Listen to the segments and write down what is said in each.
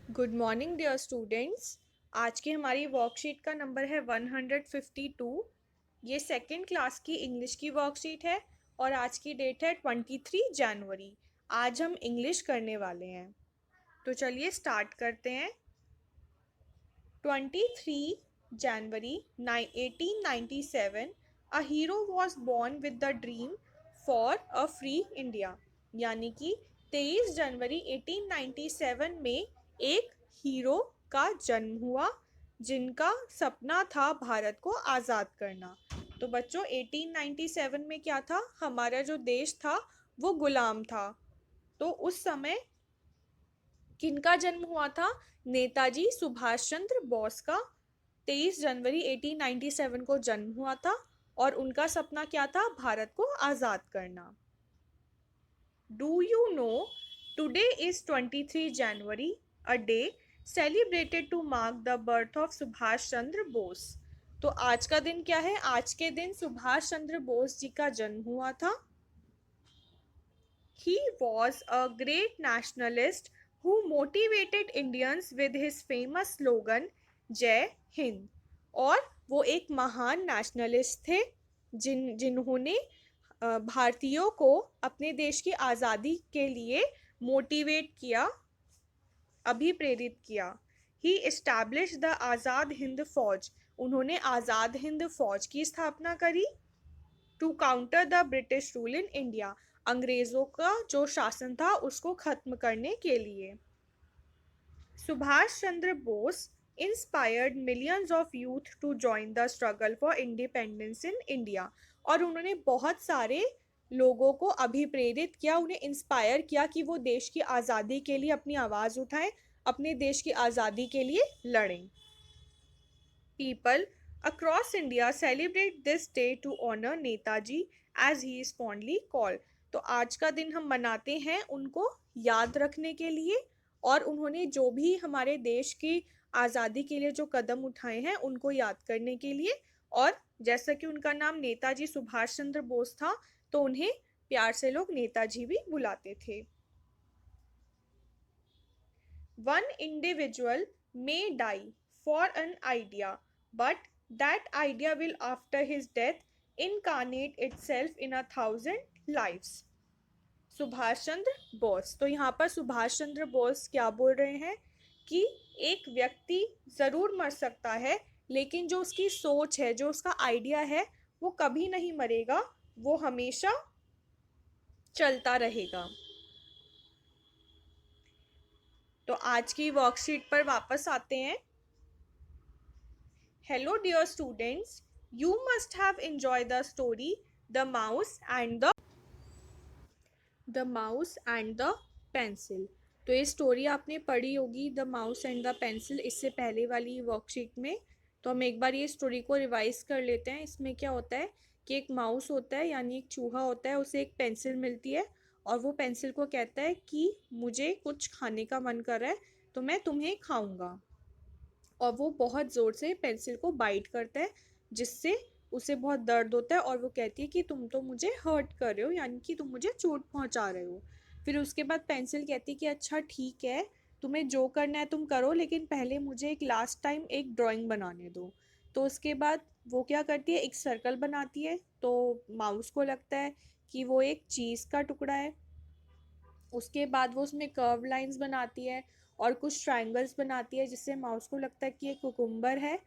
Good morning dear students. आज की हमारी वर्कशीट का नंबर है 152। ये सेकंड क्लास की इंग्लिश की वर्कशीट है और आज की डेट है 23 जनवरी। आज हम इंग्लिश करने वाले हैं, तो चलिए स्टार्ट करते हैं। 23 जनवरी 1897, a hero was born with the dream for a free India। यानी कि 23 जनवरी 1897 में एक हीरो का जन्म हुआ जिनका सपना था भारत को आज़ाद करना। तो बच्चों 1897 में क्या था, हमारा जो देश था वो गुलाम था। तो उस समय किनका जन्म हुआ था? नेताजी सुभाष चंद्र बोस का 23 जनवरी 1897 को जन्म हुआ था और उनका सपना क्या था? भारत को आज़ाद करना। Do you know today is 23 January, a day celebrated to mark the birth of Subhash Chandra Bose. तो आज का दिन क्या है? आज के दिन सुभाष चंद्र बोस जी का जन्म हुआ था। He was a great nationalist who motivated Indians with his famous slogan जय हिंद। और वो एक महान नेशनलिस्ट थे जिन्होंने भारतीयों को अपने देश की आज़ादी के लिए मोटिवेट किया, अभिप्रेरित किया। He establish the Azad Hind Fauj. उन्होंने आज़ाद हिंद फौज की स्थापना करी। To counter the British rule in India. अंग्रेजों का जो शासन था उसको खत्म करने के लिए। Subhash Chandra Bose inspired millions of youth to join the struggle for independence in India. और उन्होंने बहुत सारे लोगों को अभिप्रेरित किया, उन्हें इंस्पायर किया कि वो देश की आज़ादी के लिए अपनी आवाज़ उठाएं, अपने देश की आज़ादी के लिए लड़ें। People across India celebrate this day to honor Netaji as he is fondly called। तो आज का दिन हम मनाते हैं उनको याद रखने के लिए, और उन्होंने जो भी हमारे देश की आज़ादी के लिए जो कदम उठाए हैं उनको याद करने के लिए। और जैसा कि उनका नाम नेताजी सुभाष चंद्र बोस था, तो उन्हें प्यार से लोग नेताजी भी बुलाते थे। One individual may die for an idea, but that idea will after his death incarnate itself in 1,000 lives। Subhash Chandra Bose. तो यहाँ पर सुभाष चंद्र बोस क्या बोल रहे हैं कि एक व्यक्ति जरूर मर सकता है, लेकिन जो उसकी सोच है, जो उसका आइडिया है, वो कभी नहीं मरेगा, वो हमेशा चलता रहेगा। तो आज की वर्कशीट पर वापस आते हैं। Hello dear students, you must have enjoyed the story The Mouse and the Pencil। तो ये स्टोरी आपने पढ़ी होगी, the mouse and the pencil, इससे पहले वाली वर्कशीट में। तो हम एक बार ये स्टोरी को रिवाइज कर लेते हैं। इसमें क्या होता है कि एक माउस होता है, यानी एक चूहा होता है, उसे एक पेंसिल मिलती है और वो पेंसिल को कहता है कि मुझे कुछ खाने का मन कर रहा है तो मैं तुम्हें खाऊंगा। और वो बहुत ज़ोर से पेंसिल को बाइट करता है, जिससे उसे बहुत दर्द होता है और वो कहती है कि तुम तो मुझे हर्ट कर रहे हो, यानी कि तुम मुझे चोट पहुंचा रहे हो। फिर उसके बाद पेंसिल कहती है कि अच्छा ठीक है, तुम्हें जो करना है तुम करो, लेकिन पहले मुझे एक लास्ट टाइम एक ड्राइंग बनाने दो। तो उसके बाद वो क्या करती है, एक सर्कल बनाती है। तो माउस को लगता है कि वो एक चीज़ का टुकड़ा है। उसके बाद वो उसमें कर्व लाइंस बनाती है और कुछ ट्रायंगल्स बनाती है, जिससे माउस को लगता है कि ये कुकुम्बर है।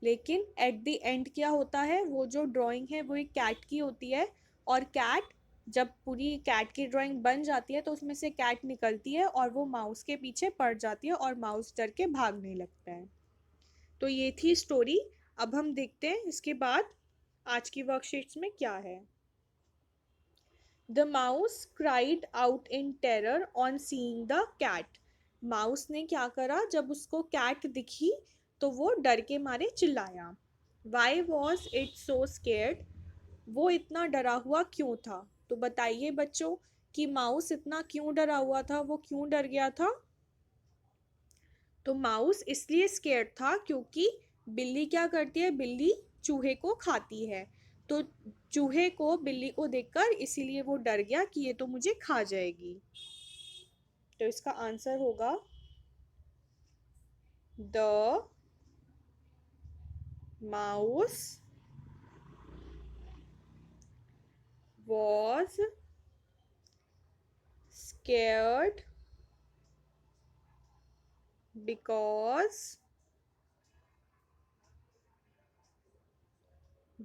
लेकिन एट द एंड क्या होता है, वो जो ड्राइंग है वो एक कैट की होती है। और कैट, जब पूरी कैट की ड्राइंग बन जाती है तो उसमें से कैट निकलती है और वो माउस के पीछे पड़ जाती है और माउस डर के भागने लगता है। तो ये थी स्टोरी। अब हम देखते हैं इसके बाद आज की वर्कशीट्स में क्या है। The mouse cried out in terror on seeing the cat. Mouse ने क्या करा, जब उसको कैट दिखी तो वो डर के मारे चिल्लाया। Why was it so scared. वो इतना डरा हुआ क्यों था? तो बताइए बच्चों कि माउस इतना क्यों डरा हुआ था, वो क्यों डर गया था? तो माउस इसलिए स्केर्ड था क्योंकि बिल्ली क्या करती है, बिल्ली चूहे को खाती है। तो चूहे को बिल्ली को देखकर इसीलिए वो डर गया कि ये तो मुझे खा जाएगी। तो इसका आंसर होगा The mouse was scared because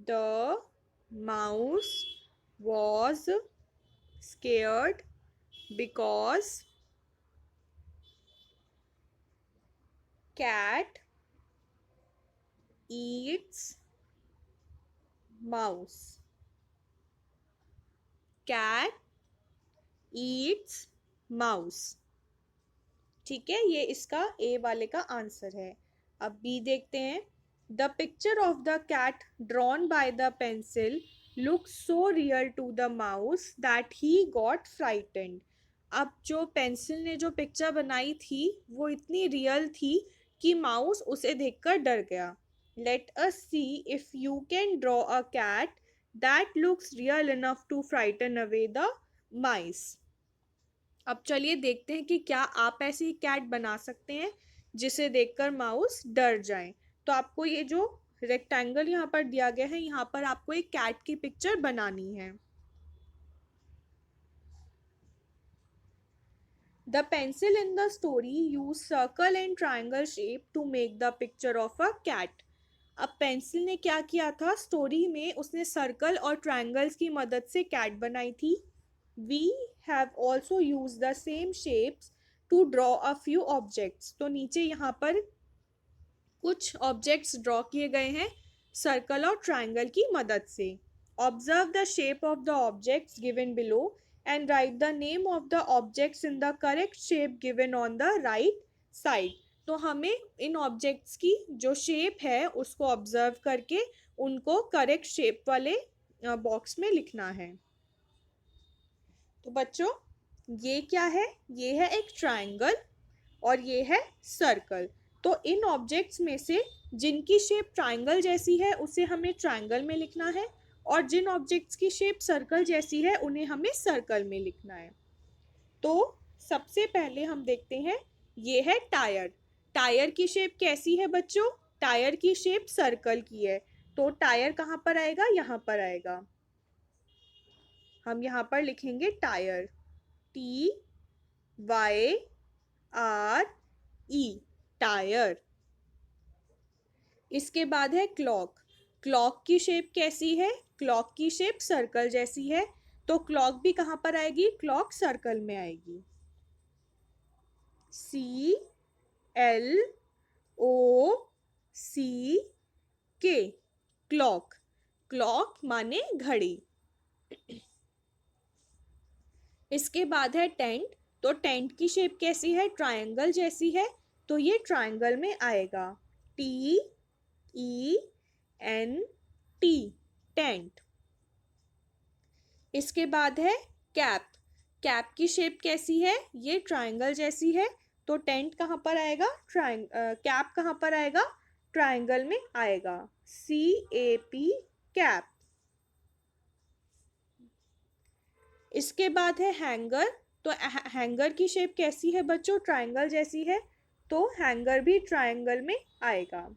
the mouse was scared because cat eats mouse. Cat eats mouse. ठीक है, ये इसका ए वाले का आंसर है. अब बी देखते हैं. The picture of the cat drawn by the pencil look so real to the mouse that he got frightened. अब जो पेंसिल ने जो पिक्चर बनाई थी वो इतनी रियल थी कि माउस उसे देखकर डर गया. Let us see if you can draw a cat that looks real enough to frighten away the mice. अब चलिए देखते हैं कि क्या आप ऐसी कैट बना सकते हैं जिसे देखकर माउस डर जाए. तो आपको ये जो रेक्टेंगल यहाँ पर दिया गया है, यहाँ पर आपको एक कैट की पिक्चर बनानी है. The pencil in the story used circle and triangle shape to make the picture of a cat. अब पेंसिल ने क्या किया था, स्टोरी में उसने सर्कल और ट्रायंगल्स की मदद से कैट बनाई थी. We have also used the same shapes to draw a few objects. तो नीचे यहाँ पर कुछ ऑब्जेक्ट्स ड्रॉ किए गए हैं सर्कल और ट्रायंगल की मदद से. Observe the shape of the objects given below and write the name of the objects in the correct shape given on the right side. तो हमें इन ऑब्जेक्ट्स की जो शेप है उसको ऑब्जर्व करके उनको करेक्ट शेप वाले बॉक्स में लिखना है. तो बच्चों ये क्या है, ये है एक ट्रायंगल और ये है सर्कल. तो इन ऑब्जेक्ट्स में से जिनकी शेप ट्रायंगल जैसी है उसे हमें ट्रायंगल में लिखना है और जिन ऑब्जेक्ट्स की शेप सर्कल जैसी है उन्हें हमें सर्कल में लिखना है. तो सबसे पहले हम देखते हैं, ये है टायर. टायर की शेप कैसी है बच्चों, टायर की शेप सर्कल की है. तो टायर कहाँ पर आएगा, यहाँ पर आएगा. हम यहाँ पर लिखेंगे टायर, TYRE, टायर. इसके बाद है क्लॉक. क्लॉक की शेप कैसी है, क्लॉक की शेप सर्कल जैसी है. तो क्लॉक भी कहाँ पर आएगी, क्लॉक सर्कल में आएगी. CLOCK, clock. क्लॉक माने घड़ी. इसके बाद है टेंट. तो टेंट की शेप कैसी है, ट्रायंगल जैसी है. तो ये ट्रायंगल में आएगा, TENT, टेंट. इसके बाद है कैप. कैप की शेप कैसी है, ये ट्रायंगल जैसी है. तो टेंट कहाँ पर आएगा, कैप कहाँ पर आएगा, ट्रायंगल में आएगा, CAP, कैप. इसके बाद है हैंगर. तो हैंगर की शेप कैसी है बच्चों, ट्रायंगल जैसी है. तो हैंगर भी ट्रायंगल में आएगा,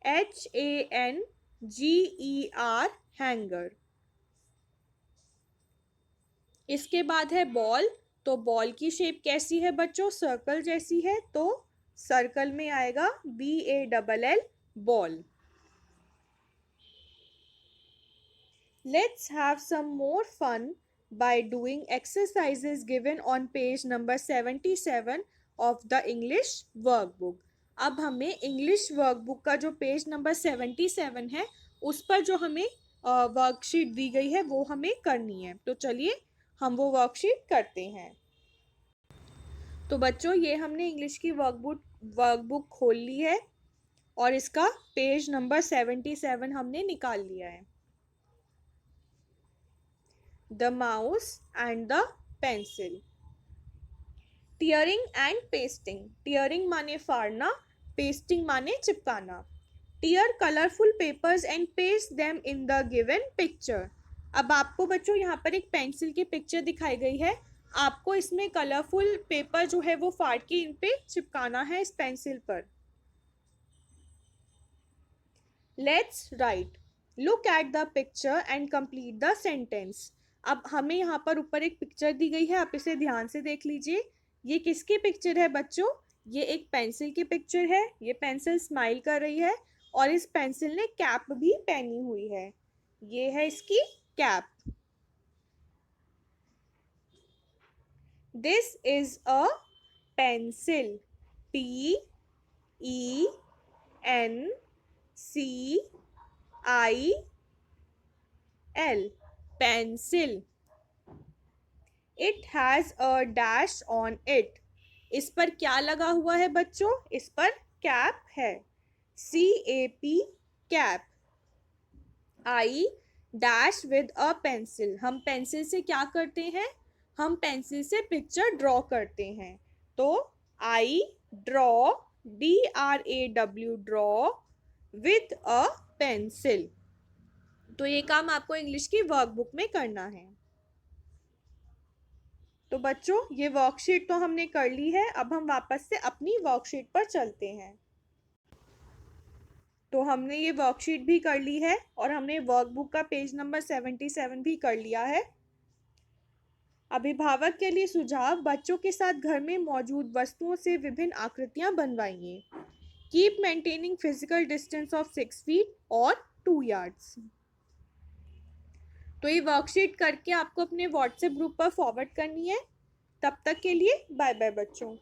HANGER, हैंगर. इसके बाद है बॉल. तो बॉल की शेप कैसी है बच्चों, सर्कल जैसी है. तो सर्कल में आएगा, BALL, ball. Let's have some more fun by doing exercises given on page number 77 of the English workbook. अब हमें इंग्लिश वर्कबुक का जो पेज नंबर 77 है उस पर जो हमें वर्कशीट दी गई है वो हमें करनी है. तो चलिए हम वो वर्कशीट करते हैं. तो बच्चों ये हमने इंग्लिश की वर्कबुक खोल ली है और इसका पेज नंबर 77 हमने निकाल लिया है. The mouse and the pencil. Tearing and pasting. Tearing माने फाड़ना, pasting माने चिपकाना. Tear colorful papers and paste them in the given picture. अब आपको बच्चों यहाँ पर एक पेंसिल की पिक्चर दिखाई गई है. आपको इसमें कलरफुल पेपर जो है वो फाड़ के इन पे चिपकाना है इस पेंसिल पर। Let's write, look at the picture and complete the sentence. अब हमें यहाँ पर ऊपर एक पिक्चर दी गई है, आप इसे ध्यान से देख लीजिए। ये किसकी पिक्चर है बच्चों? ये एक पेंसिल की पिक्चर है। ये पेंसिल स्माइल कर रही है और इस पेंसिल ने कैप भी पहनी हुई है। ये है इसकी cap. This is a pencil, PENCIL, pencil. It has a dash on it. इस पर क्या लगा हुआ है बच्चों? इस पर कैप है, CAP, cap. I dash with a pencil, हम पेंसिल से क्या करते हैं? हम पेंसिल से पिक्चर ड्रॉ करते हैं। तो I draw, DRAW, draw with a pencil. तो ये काम आपको इंग्लिश की वर्कबुक में करना है। तो बच्चों ये वर्कशीट तो हमने कर ली है, अब हम वापस से अपनी वर्कशीट पर चलते हैं। तो हमने ये वर्कशीट भी कर ली है और हमने वर्कबुक का पेज नंबर 77 भी कर लिया है। अभिभावक के लिए सुझाव, बच्चों के साथ घर में मौजूद वस्तुओं से विभिन्न आकृतियां बनवाइए। Keep maintaining physical distance of 6 feet और 2 yards। तो ये वर्कशीट करके आपको अपने व्हाट्सएप ग्रुप पर फॉरवर्ड करनी है। तब तक के लिए बाय बाय बच्चों।